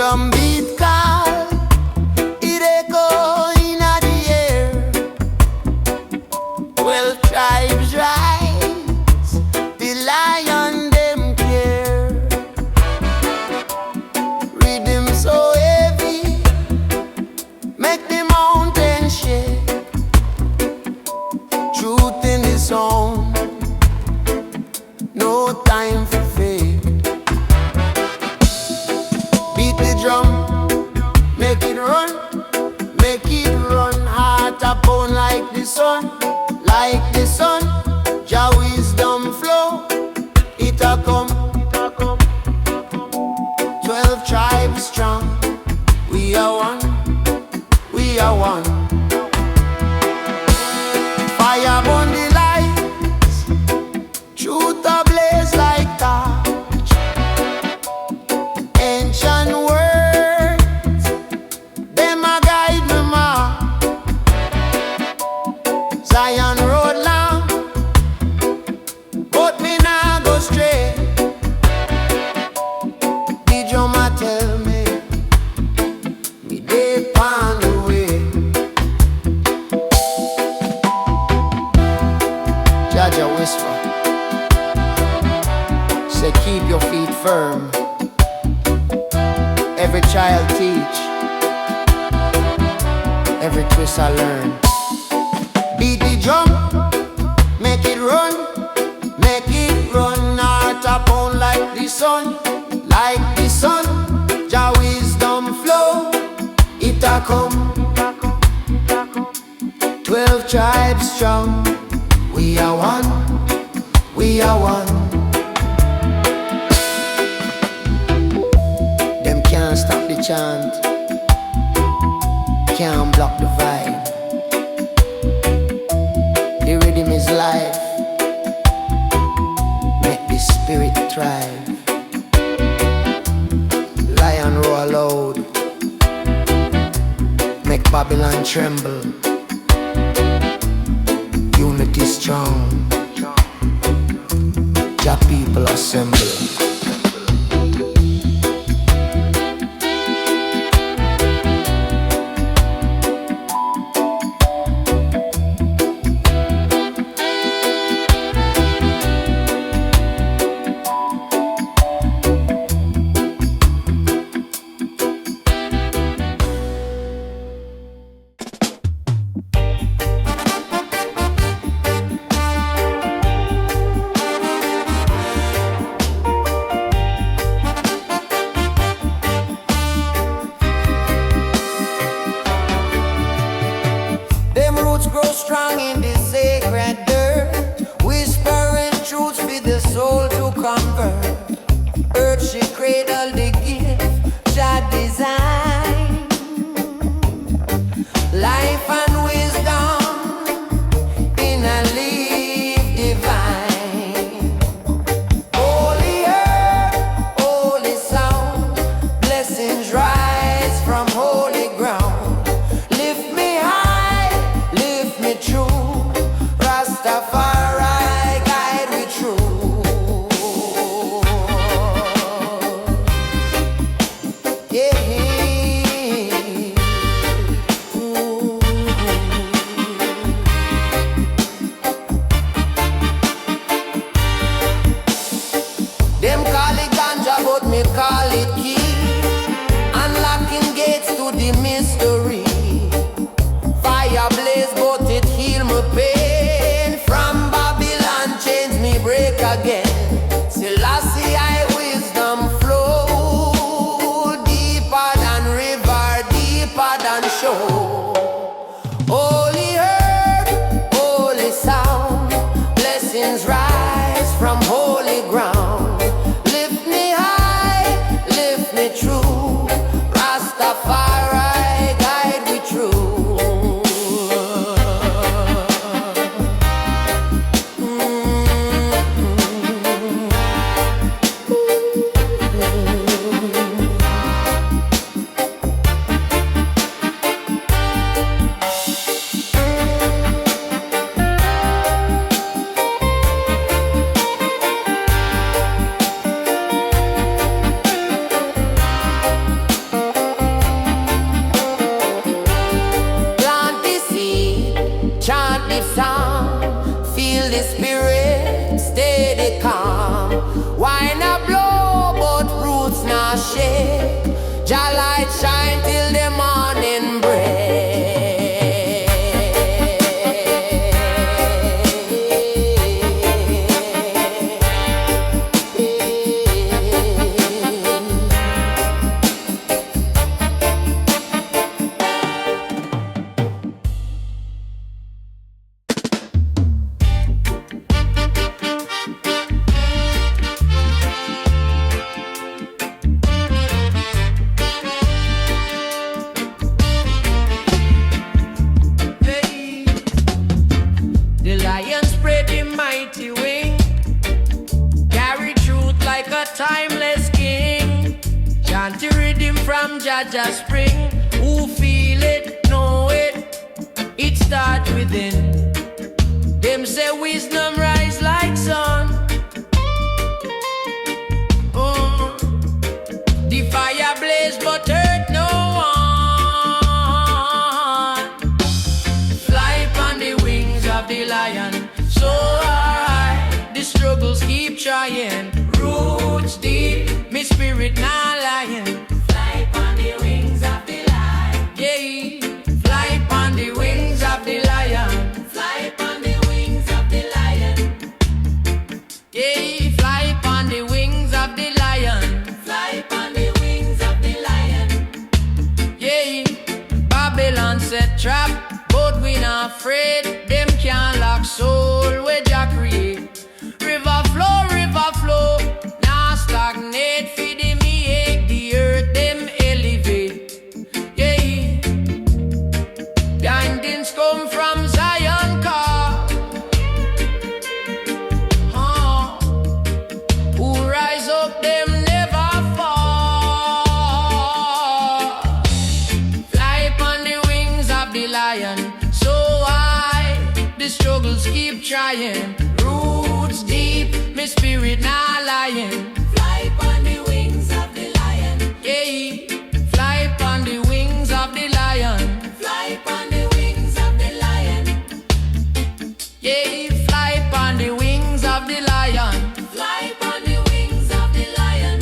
Drumbeat call, it echo in the air. 12 tribes rise, the lion them care. Rhythm so heavy, make the mountain shake. Truth in the song, no time for fake. Beat the drum, make it run heart upon like the sun, like the sun. Jah wisdom flow, it a come. 12 tribes strong, we are one, we are one. Fire burn the lights, truth ablaze like torch. Ancient words, them a guide me ma. Zion road long, but me nah go stray. The drummer tell me dey on the way. Jaja whisper, say keep your feet firm. Every child teach, every twist I learn. Beat the drum, make it run heart upon like the sun, like the sun. Jah wisdom flow, it a come. 12 tribes strong, we are one, we are one. Them can't stop the chant, can't block the vibe. The rhythm is life, make the spirit thrive. Lion roar loud, make Babylon tremble. Unity strong, Jah people assemble. Grow strong in the sacred dirt, whispering truths for the soul to convert. Earth she cradle the gift, Jah design. Life and wisdom in a leaf divine. Holy earth, holy sound, blessings rise from holy ground. Lift me high, lift me true, Rastafari guide me through. Yeah. Them call it ganja, but me call it key, unlocking gates to the mystery. Fire blaze, but it heal my pain. From Babylon, chains me break again. Selassie, I wisdom flow deeper than river, deeper than shore. Holy earth, holy sound, blessings rise from holy ground. Lift me high, lift me true, Rastafari guide me through. shade. Jah light shine till the morning break. Timeless king, chant the rhythm from Jaja Spring. Who feel it, know it, it start within. Them say wisdom rise like sun. The fire blaze but hurt no one. Fly upon the wings of the lion, so high, the struggles keep trying. Roots deep, me spirit not lying. Fly upon the wings of the lion. Yeah, fly upon the wings of the lion. Fly upon the wings of the lion. Yeah, fly upon the wings of the lion. Fly upon the wings of the lion. Yeah, Babylon set trap, but we not afraid. Them can't lock soul where Jah create. River flow, now stagnate, feed them ache, the earth them elevate. Yeah, bindings come from Zion car. Who rise up, them never fall. Fly upon the wings of the lion, so high, the struggles keep trying. Roots deep, my spirit not lying. Fly upon the wings of the lion. Yeah, fly upon the wings of the lion. Fly upon the wings of the lion. Yeah, fly upon the wings of the lion. Fly upon the wings of the lion.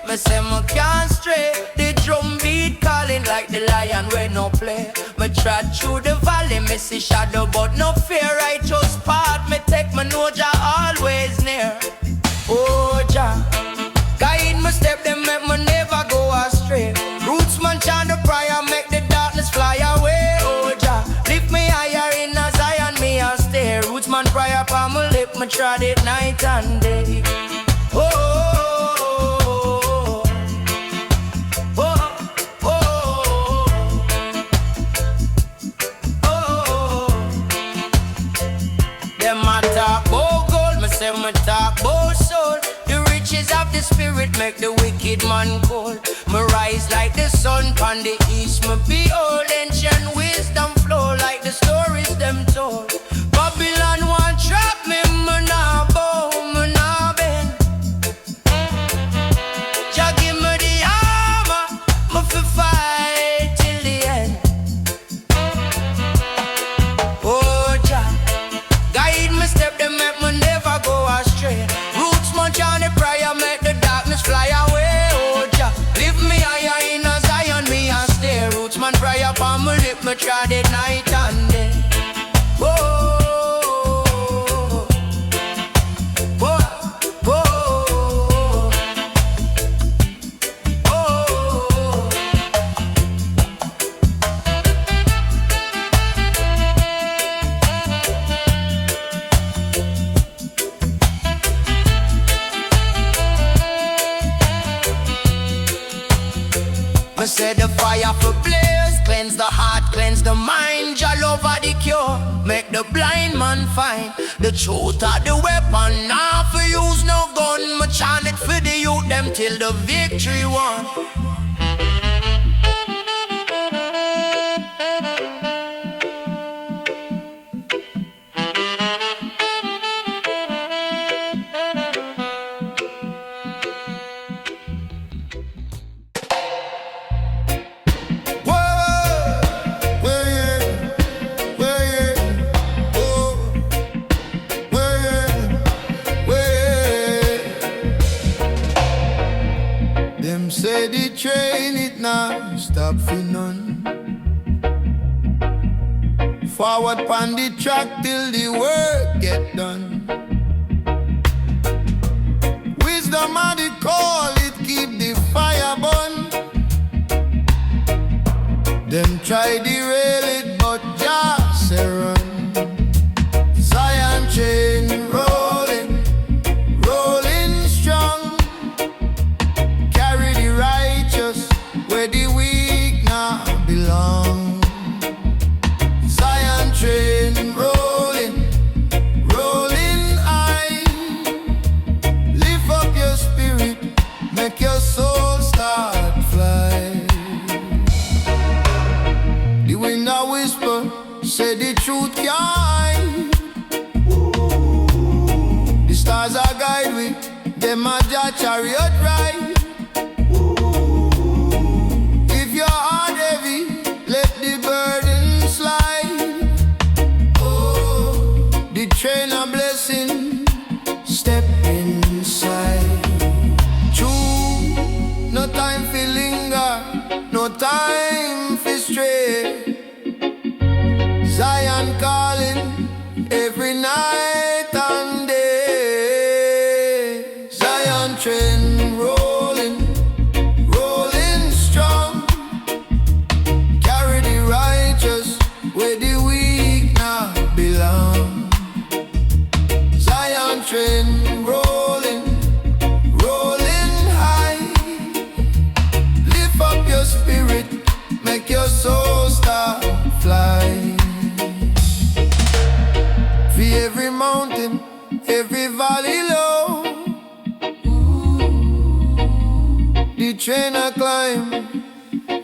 Me say me can't stray. The drum beat calling like the lion where no play. Me trod through the valley, me see shadow but no fear. Righteous path, me take my know Jah always near. Oh Jah, guide my step, them make me never go astray. Rootsman chant the prayer, make the darkness fly away. Oh Jah, lift me higher in a Zion, me a stay. Rootsman prayer pa my lip, me trod it night and day. Say me talk about soul. The riches of the spirit make the wicked man cold. Me rise like the sun pon the east. Me behold ancient wisdom flow like the stories them told. Babylon want trap me, me nah bow, me nah bend. Jah give me the armor, me fi fight till the end. Oh Jah, guide me step, them make me never go astray. Rootsman chant the prayer, make the darkness fly away. Oh Jah, lift me higher in a Zion, me a stay. Rootsman prayer upon my lip, me trod it night and day. Me say the fire for blaze, cleanse the heart, cleanse the mind. Jah love the cure, make the blind man find the truth of the weapon. Now for use no gun, but chant it for the youth them till the victory won. Say the train it now stop for none. Forward pon the track till the work get done. Wisdom of the call, it keep the fire burn. Them try derail it but just say run. Zion chain rolling, rolling strong. Where the weak now belong. Zion train rolling, rolling high. Lift up your spirit, make your soul start fly. The wind a whisper, say the truth can't. The stars are guide we, them a Jah chariot ride. Train a blessing, step inside. True, no time for linger, no time for stray. Zion calling every night and day. Zion train rolling, rolling strong. Carry the righteous where the weak now belong. Train rolling, rolling high. Lift up your spirit, make your soul start fly. For every mountain, every valley low, the train a climb,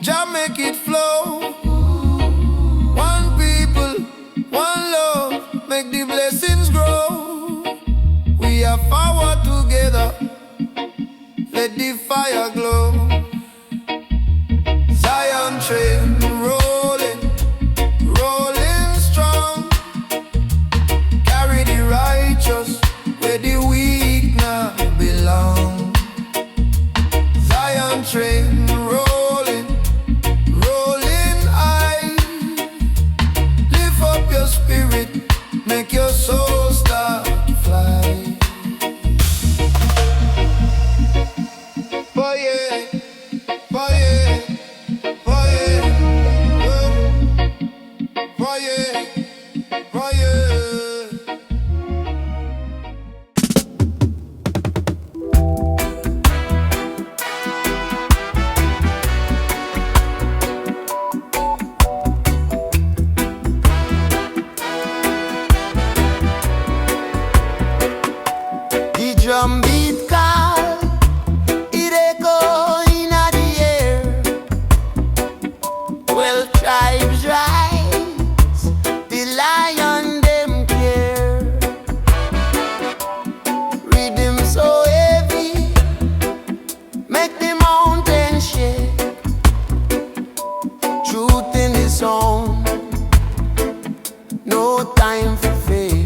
Jah make it flow. One people, one love, make the blessings grow. We are forward together, let the fire glow. Zion train rolling, rolling strong. Carry the righteous where the weak now belong. Zion train rolling, rolling high. Lift up your spirit, make your soul start fly. Drumbeat call, it echo inna the air. 12 tribes rise, the lion them clear. Rhythm so heavy, make the mountain shake. Truth in the song, no time for fake.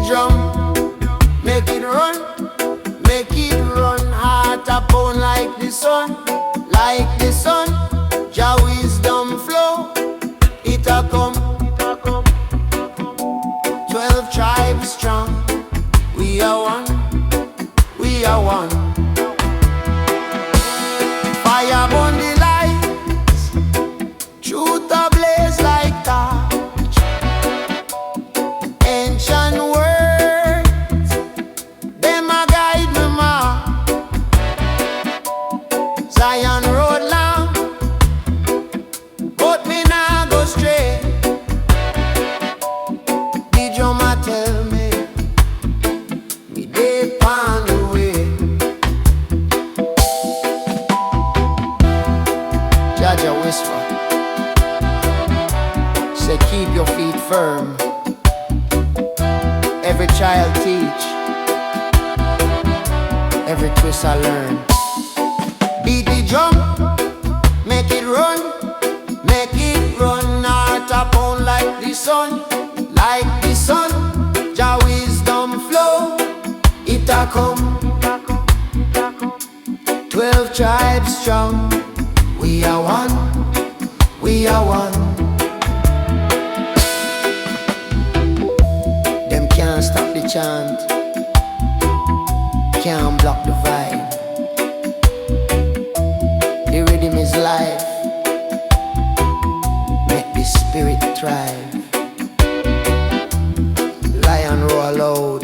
Drum, make it run heart upon like the sun, Jah wisdom flow, it a come, 12 tribes strong, we are one, fire burn the lights, truth a blaze like torch, ancient words, them a guide me ma. Zion road long, but me now every twist I learn. Beat the drum, make it run, heart a pound like the sun, Jah wisdom flow, it a come. 12 tribes strong, we are one, we are one. Them can't stop the chant, can't block the vibe. The rhythm is life, make the spirit thrive. Lion roar loud,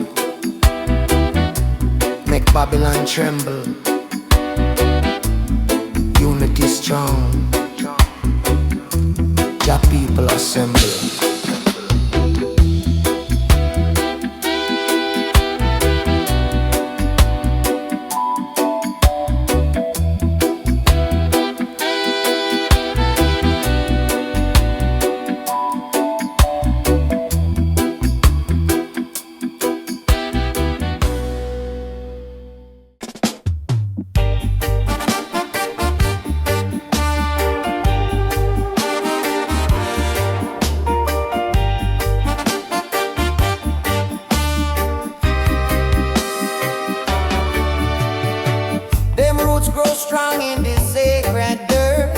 make Babylon tremble. Unity strong, Jah people assemble. Strong in the sacred dirt,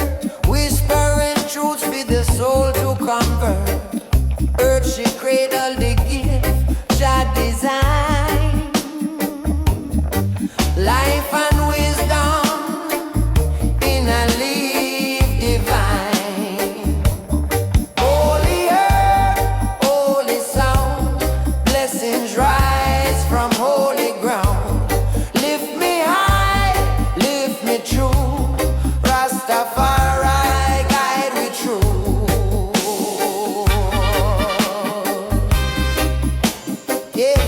whispering truths for the soul to convert. Earth she cradle the gift, Jah design. Life and wisdom in a leaf divine. Holy earth, holy sound, blessings rise from holy ground. Lift me high, lift me true, Rastafari guide me true. Yeah.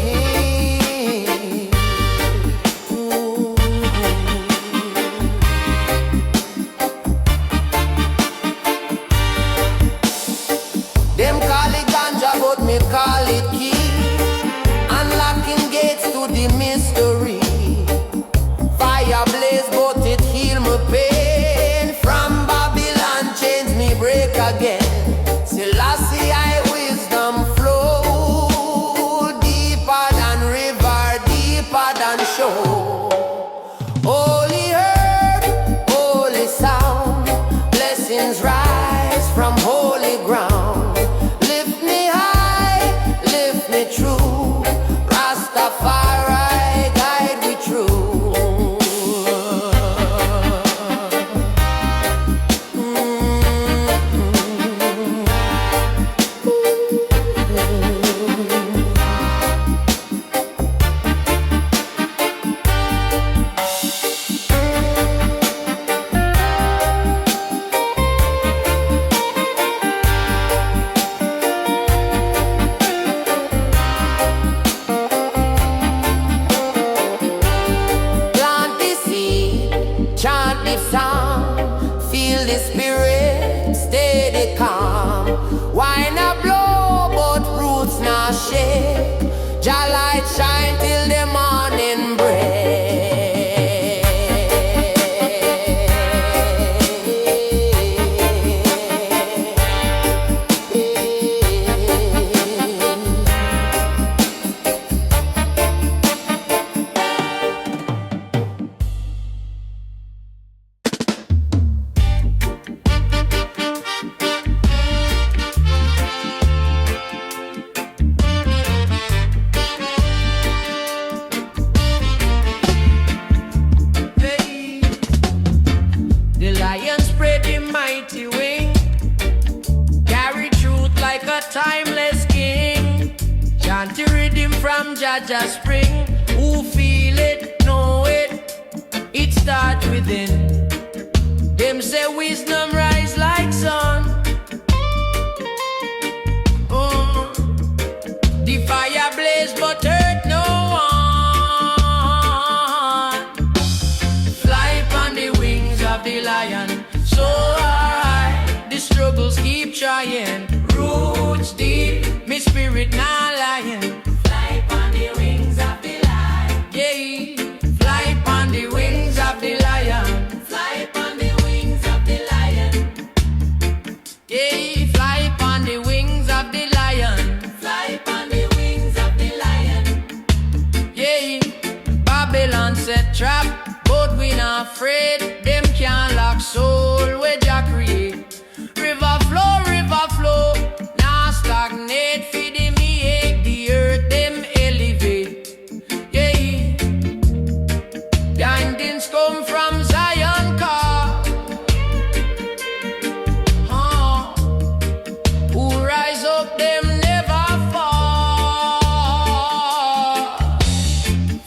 Them call it ganja, but me call it key, unlocking gates to the mystery. Fire blaze, but it heal my pain. From Babylon, chains me break again. Selassie, I wisdom flow deeper than river, deeper than shore. Holy earth, holy sound, blessings rise from holy ground. Lift me high, lift me true, Rastafari guide me true. Plant the seed, chant the song, feel the spirit, steady calm. Wine a blow, but roots not shake. Jah light shine till the morning Hey. The lion spread him mighty wing, carry truth like a timeless king. Chant the rhythm from Jaja Spring. Who feel it, know it, it start within. Them say wisdom rise like sun. The fire blaze but hurt no one. Fly upon the wings of the lion, so high, the struggles keep trying. Roots deep, me spirit not lying. Fly upon the wings of the lion. Yeah, fly upon man set trap, but we not afraid. Them can't lock soul where Jah create. River flow, now stagnate. Feed him ache, the earth them elevate. Yeah, guidance come from Zion car. Who rise up, them never fall.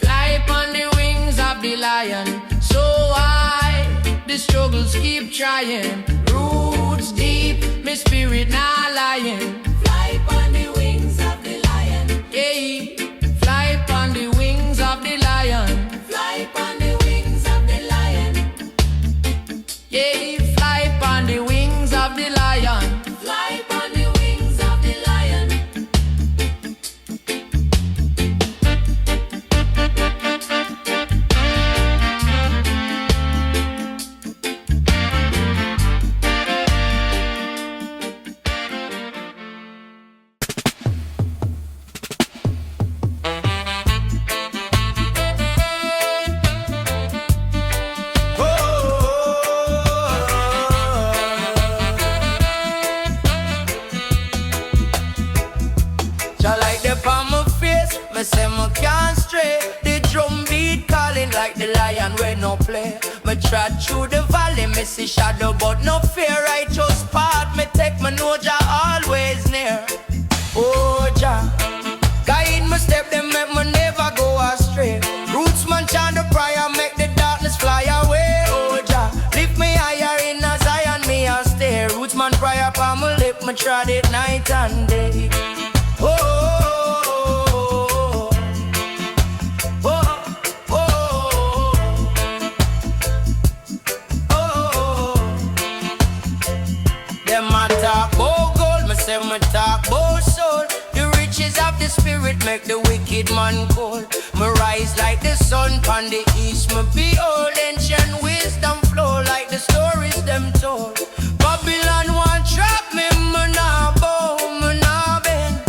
Fly upon the wings of the lion, so high, the struggles keep trying. Roots deep, my spirit not lying. Fly upon the wings of the lion. Yeah, fly upon the wings of the lion. Fly upon the wings of the lion. Yeah, fly upon the wings of the lion. Fly upon the wings of the lion. Jah like the palm my face, me say me can't stray. The drum beat calling like the lion when no play. Me trod through the valley, me see shadow but no fear. Righteous path, me take me know Jah always near. Oh Jah, guide my step, them make me never go astray. Rootsman chant the prayer, make the darkness fly away. Oh Jah, lift me higher in a Zion, me a stay. Rootsman prayer palm my lip, me trod it night and day. Oh, oh, oh, oh, oh. Them a talk about gold, me say me talk about soul. The riches of the spirit make the wicked man cold. Me rise like the sun pon the east, me behold ancient wisdom flow like the stories them told. Babylon want trap me, me nah bow, me nah bend.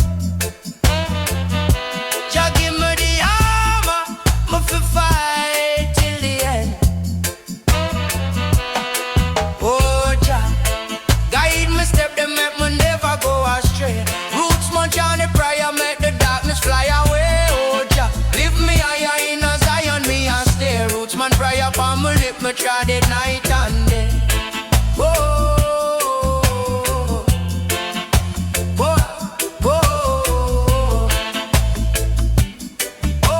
Jah give me the armor, me fi fight till the end. Oh Jah, guide me step, them make me never go astray. Rootsman chant the prayer, make the darkness fly away. Oh Jah, lift me higher in a Zion, me a stay. Rootsman prayer palm my lip, me trod it night and day. Oh, oh, oh, oh, oh.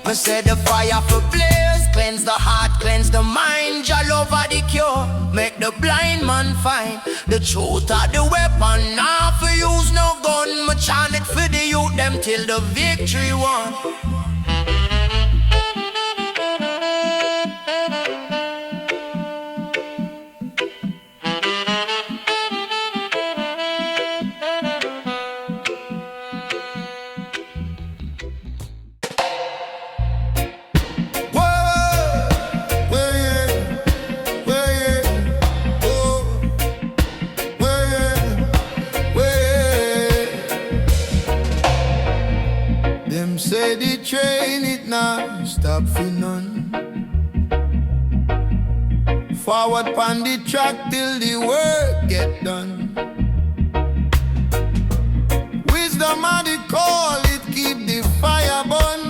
Me say the fire for blaze, cleanse the heart, cleanse the mind. Jah love are the cure, make the blind man find the truth of the weapon. Now for use no gun, me chant it for the youth them till the victory won. Them say the train it now stop for none. Forward pon the track till the work get done. Wisdom of the call, it keep the fire burn.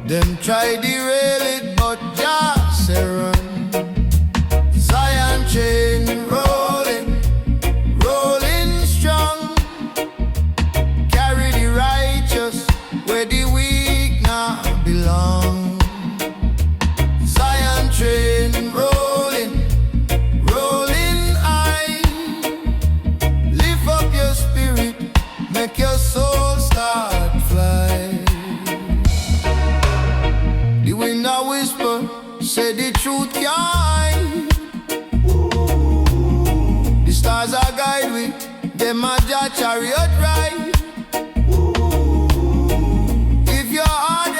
Them try derail it, but Jah say run. Zion chain rolling, rolling strong. Carry the righteous where the weak now belong. Zion train rolling, rolling high. Lift up your spirit, make your soul start fly. The wind a whisper, say the truth can't hide. The stars are guide we, them a Jah chariot ride. If your heart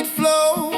it flow.